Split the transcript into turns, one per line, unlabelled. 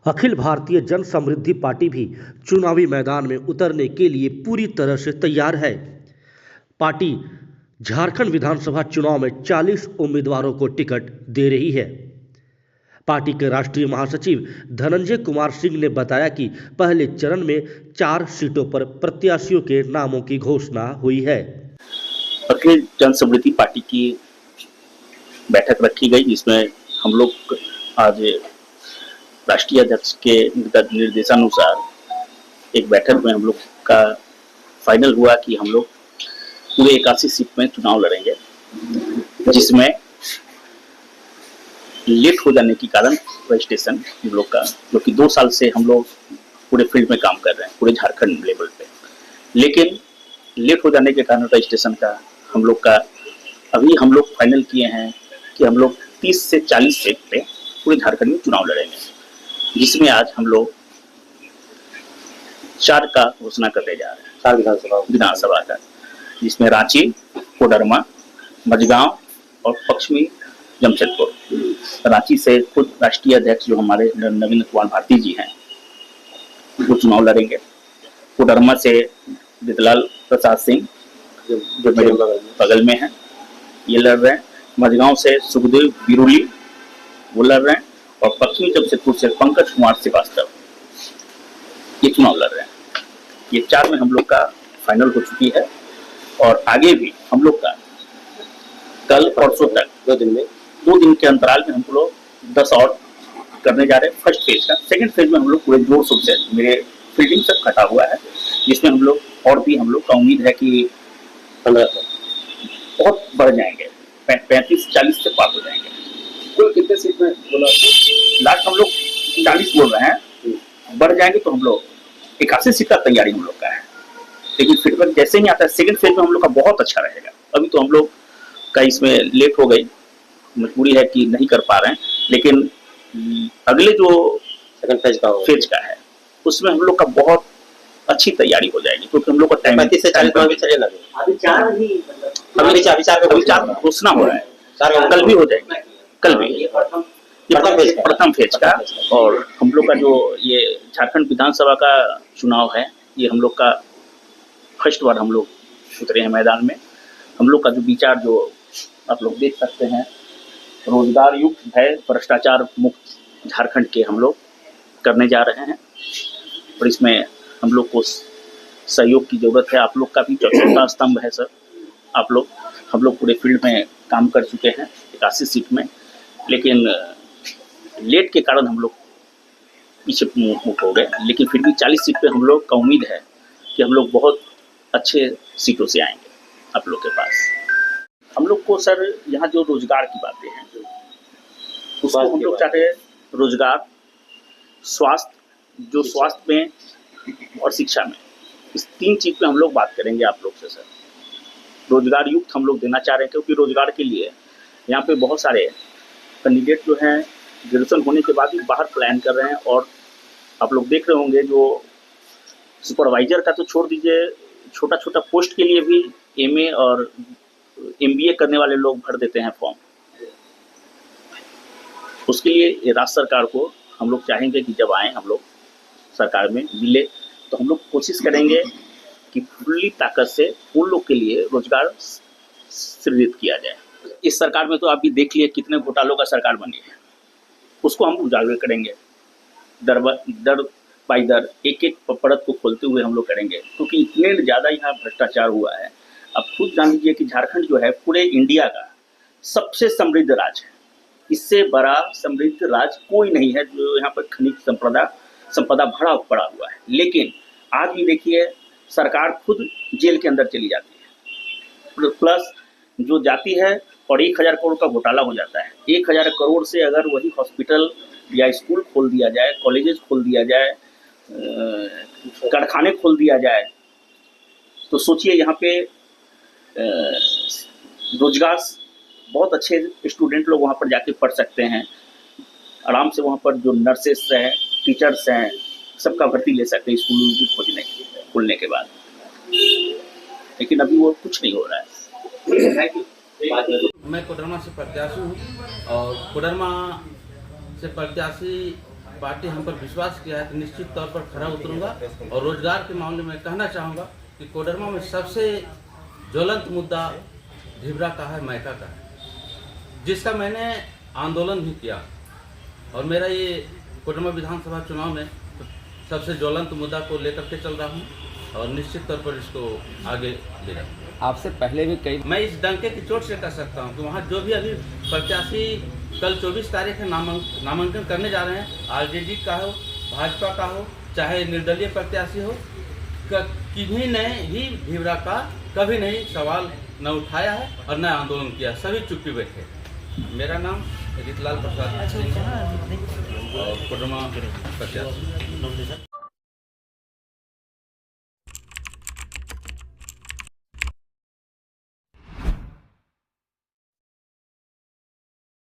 अखिल भारतीय जन समृद्धि पार्टी भी चुनावी मैदान में उतरने के लिए पूरी तरह से तैयार है। पार्टी झारखंड विधानसभा चुनाव में 40 उम्मीदवारों को टिकट दे रही है। पार्टी के राष्ट्रीय महासचिव धनंजय कुमार सिंह ने बताया कि पहले चरण में 4 सीटों पर प्रत्याशियों के नामों की घोषणा हुई है।
अखिल जन समृद्धि पार्टी की बैठक रखी गई, जिसमें हम लोग आज राष्ट्रीय अध्यक्ष के निर्देशानुसार एक बैठक में हम लोग का फाइनल हुआ कि हम लोग पूरे 81 सीट में चुनाव लड़ेंगे, जिसमें लेट हो जाने के कारण रजिस्ट्रेशन हम लोग का, जो कि 2 साल से हम लोग पूरे फील्ड में काम कर रहे हैं पूरे झारखंड लेवल पे, लेकिन लेट हो जाने के कारण रजिस्ट्रेशन का हम लोग का अभी हम लोग फाइनल किए हैं कि हम लोग 30 से 40 सीट पे पूरे झारखंड में चुनाव लड़ेंगे, जिसमें आज हम लोग 4 का घोषणा करने जा रहे हैं विधानसभा का, जिसमें रांची, कोडरमा, मझगांव और पश्चिमी जमशेदपुर। रांची से खुद राष्ट्रीय अध्यक्ष जो हमारे नवीन कुमार भारती जी हैं वो चुनाव लड़ेंगे। कोडरमा से विदलाल प्रसाद सिंह जो मेरे बगल में है ये लड़ रहे हैं। मझगांव से सुखदेव बिरुली वो लड़ रहे हैं और पश्चिमी जमशेदपुर से पंकज कुमार श्रीवास्तव ये चुनाव लड़ रहे हैं। ये 4 में हम लोग का फाइनल हो चुकी है और आगे भी हम लोग का कल परसों तक 2 दिन के अंतराल में हम लोग 10 और करने जा रहे हैं फर्स्ट फेज का। सेकंड फेज में हम लोग पूरे जोर शोर से मेरे फील्डिंग सब खटा हुआ है, जिसमें हम लोग और भी हम लोग का उम्मीद है कि बहुत बढ़ जाएंगे, 35-40 से पार हो जाएंगे।
कुल कितने सीट में बोला?
लास्ट हम लोग 40 बोल रहे हैं, बढ़ जाएंगे तो हम लोग 81 सीट का तैयारी हम लोग का है, लेकिन फीडबैक जैसे ही आता है सेकंड फेज में हम लोग का बहुत अच्छा रहेगा। अभी तो हम लोग का इसमें लेट हो गई, मजबूरी है कि नहीं कर पा रहे हैं, लेकिन अगले जो सेकंड फेज का है उसमें हम लोग का बहुत अच्छी तैयारी हो जाएगी, क्योंकि हम लोग का टाइम 35 से 40 में चले लगे। अभी 4 घोषणा हो रहा है, कल भी हो जाएगी, कल भी ये प्रथम फेज का। और हम लोग का जो ये झारखंड विधानसभा का चुनाव है, ये हम लोग का फर्स्ट बार हम लोग उतरे हैं मैदान में। हम लोग का जो विचार जो आप लोग देख सकते हैं, रोजगार युक्त भय भ्रष्टाचार मुक्त झारखंड के हम लोग करने जा रहे हैं, और इसमें हम लोग को सहयोग की जरूरत है। आप लोग का भी चौथा स्तंभ है सर, आप लोग हम लोग पूरे फील्ड में काम कर चुके हैं 81 सीट में, लेकिन लेट के कारण हम लोग पीछे मुख हो गए, लेकिन फिर भी 40 सीट पे हम लोग का उम्मीद है कि हम लोग बहुत अच्छे सीटों से आएंगे आप लोग के पास। हम लोग को सर यहाँ जो रोजगार की बातें हैं उसको हम लोग चाहते हैं, रोजगार, स्वास्थ्य, जो स्वास्थ्य में और शिक्षा में, इस 3 चीज़ पे हम लोग बात करेंगे आप लोग से सर। रोजगार युक्त हम लोग देना चाह रहे हैं, क्योंकि रोजगार के लिए यहाँ पे बहुत सारे कैंडिडेट जो हैं ग्रेजुएशन होने के बाद भी बाहर प्लान कर रहे हैं, और आप लोग देख रहे होंगे जो सुपरवाइजर का तो छोड़ दीजिए, छोटा छोटा पोस्ट के लिए भी MA और MBA करने वाले लोग भर देते हैं फॉर्म। उसके लिए राज्य सरकार को हम लोग चाहेंगे कि जब आए हम लोग सरकार में मिले तो हम लोग कोशिश करेंगे कि फुल्ली ताकत से उन लोग के लिए रोजगार सृजित किया जाए। इस सरकार में तो आप भी देख लिए कितने घोटालों का सरकार बनी है, उसको हम उजागर करेंगे, दर बाई दर एक एक परत को खोलते हुए हम लोग करेंगे, क्योंकि इतने ज़्यादा यहाँ भ्रष्टाचार हुआ है। अब खुद जान लीजिए कि झारखंड जो है पूरे इंडिया का सबसे समृद्ध राज्य है, इससे बड़ा समृद्ध राज्य कोई नहीं है, जो यहाँ पर खनिज संपदा भरा पड़ा हुआ है। लेकिन आज भी देखिए सरकार खुद जेल के अंदर चली जाती है, प्लस जो जाती है और 1000 करोड़ का घोटाला हो जाता है। 1000 करोड़ से अगर वही हॉस्पिटल या स्कूल खोल दिया जाए, कॉलेजेस खोल दिया जाए, कारखाने खोल दिया जाए, तो सोचिए यहाँ पे रोजगार, बहुत अच्छे स्टूडेंट लोग वहाँ पर जाके पढ़ सकते हैं, आराम से वहाँ पर जो नर्सेस हैं, टीचर्स हैं, सबका भर्ती ले सकते हैं स्कूल खुलने के बाद। लेकिन अभी वो कुछ नहीं हो रहा है।
मैं कोडरमा से प्रत्याशी हूँ और कोडरमा से प्रत्याशी पार्टी हम पर विश्वास किया है तो निश्चित तौर पर खरा उतरूंगा। और रोजगार के मामले में कहना चाहूँगा कि कोडरमा में सबसे ज्वलंत मुद्दा ढिबरा का है, मैका का है, जिसका मैंने आंदोलन भी किया। और मेरा ये कोडरमा विधानसभा चुनाव में सबसे ज्वलंत मुद्दा को लेकर के चल रहा हूँ और निश्चित तौर पर इसको आगे ले जाऊँगा।
आपसे पहले भी कई
मैं इस डंके की चोट से कह सकता हूँ कि वहाँ जो भी अभी प्रत्याशी कल 24 तारीख है नामांकन करने जा रहे हैं, आरजेडी का हो, भाजपा का हो, चाहे निर्दलीय प्रत्याशी हो, किन्हीं ने ही ढिबरा का कभी नहीं सवाल न उठाया है और न आंदोलन किया, सभी चुप्पी बैठे। मेरा नाम रीतलाल प्रसाद सिंह और कोडरमा प्रत्याशी।